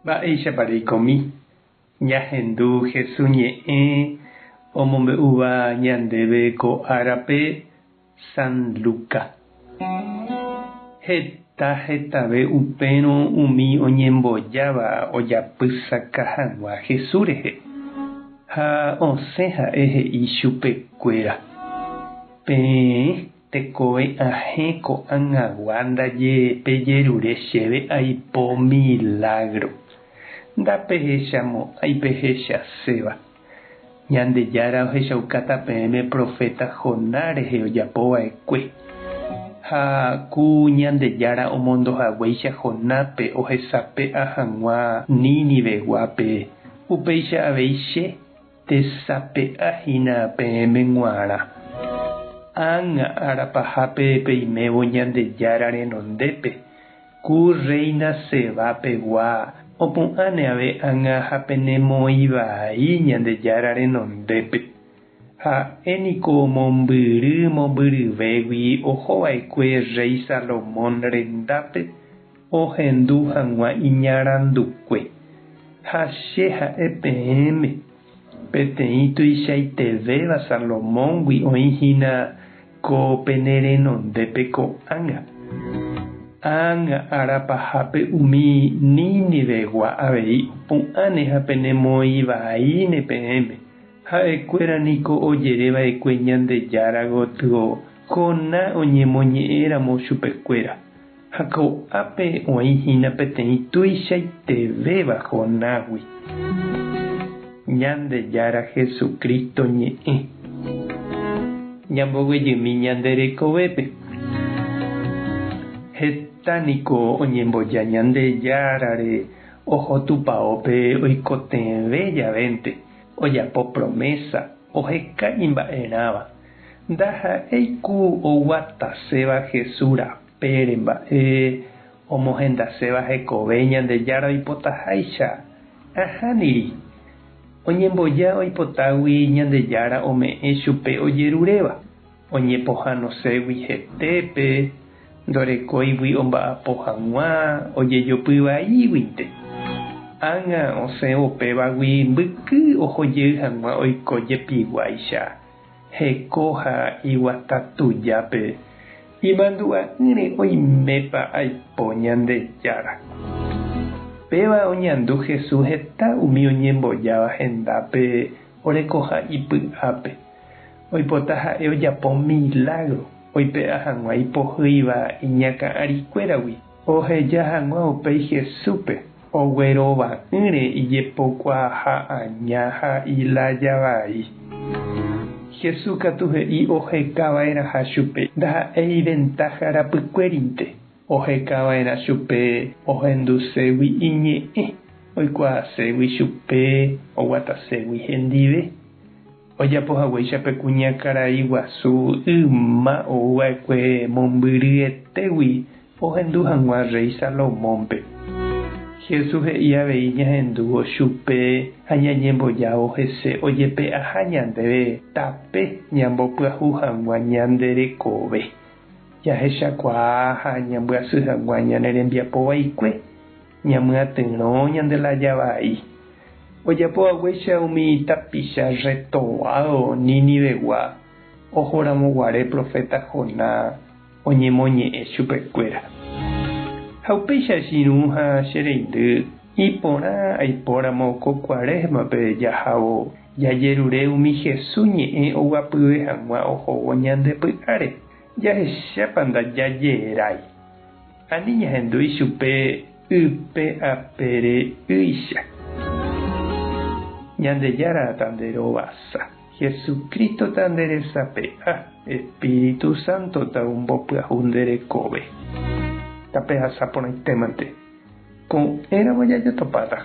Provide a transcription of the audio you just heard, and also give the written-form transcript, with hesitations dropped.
Mba'éichapareikomi ñahendu Jesús ñe'ẽ omombe'úva ñandéve ko árape San Luka. Heta hetave upérõ umi oñembojáva ojapysaka hag̃ua Jesús rehe. Ha osẽ ha'e he'i chupekuéra: peẽ tekove ahẽ ko'ag̃agua ndaje pejerure chéve aipo milagro. Ndapehechamo aipehechasẽva. Ñandejára ohechaukáta peẽme profeta Jonás rehe ojapova'ekue. Ha ku Ñandejára omondohaguéicha Jonápe ohesape'a hag̃ua Níniveguápe. Upéicha avei che tesape'ahína peẽme g̃uarã. Ág̃a arapahápe peimévo Ñandejára renondépe. Ku Reina Sebápegua opu'ãne ave ág̃a hapenemoĩvai Ñandejára renondépe. Ha'éniko mombyryvégui ohova'ekue Rey Salomón rendápe ohendu hag̃ua iñarandukue. Ha che ha'e peẽme peteĩ tuichaitevéva Salomóngui oĩhína ko pene renondépe ko'ág̃a. Ág̃a arapahápe umi Nínivegua avei opu'ãne hapenemoĩvaíne peẽme. Ha'ekuéra niko ojereva'ekue Ñandejára gotyo Jonás oñemoñe'ẽramo chupekuéra. Ha ko'ápe oĩhína peteĩ tuichaitevéva Jonágui. Ñandejára Jesucristo ñe'ẽ. Ñamboguejymi ñande rekovépe. Hetániko oñemboja Ñandejára-re oho tupãópe oikotevẽ javénte. Ojapo promesa, ohekãi mba'erãva. Ndaha'éiku oguataséva Jesús rapére mba'e omohendaséva hekove Ñandejára oipotaháicha ahániri. Oñemboja oipotágui Ñandejára ome'ẽ chupe ojeruréva. Oñepohãnoségui hetépe, ndorekóigui omba'apo hag̃ua, ojejopyvaíguinte. Ág̃a osẽ upévagui mbyky ohojey hag̃ua oiko jepiguáicha heko ha iguata tujápe. Imandu'a'ỹre oimépa aipo Ñandejára. Péva oñandu Jesús heta umi oñembojáva hendápe orekoha ipy'ápe. Oipota ha'e ojapo milagro. Oipe'a hag̃ua ipohýiva iñakã'arikuéragui. Oheja hag̃ua upéi Jesúspe. Oguerova'ỹre ijepokua ha aña ha ilája vai. Jesús katu he'i ohekava'erãha chupe. Ndaha'éi ventaja rapykuérinte. Ohekava'erã chupe ohenduségui iñe'ẽ. Oikuaaségui chupe, oguataségui hendive. Ojapohaguéichape kuñakarai guasu yma ouva'ekue mombyryetégui ohendu hag̃ua Rey Salomónpe. Jesús he'i avei ñahendúvo chupe ha ñañembojávo hese ojepe'aha ñandéve tape ñambopyahu hag̃ua ñande rekove. Jahechakuaa ha ñambyasy hag̃ua ñane rembiapovaikue. Ñamyatyrõ ñandelaja vai. Ojapoaguéicha umi tapicha retovado Nínivegua ohorãmoguare profeta Jonás oñemoñe'ẽ chupekuéra. Ha upéicha chirũ ha chereindy iporã aipóramo ko Kuaresmape jahávo jajerure umi Jesús ñe'ẽ oguapyve hag̃ua ohóvo ñandepy'áre. Jahechápa ndajajerái. Ani ñahendúi chupe ype apére y'icha. Ñandejára tanderovasa. Jesucristo tanderesape'a. Espíritu Santo taombopyahu nderekove. Tape hasaporãitémante. Ko'ẽramo jajotopáta.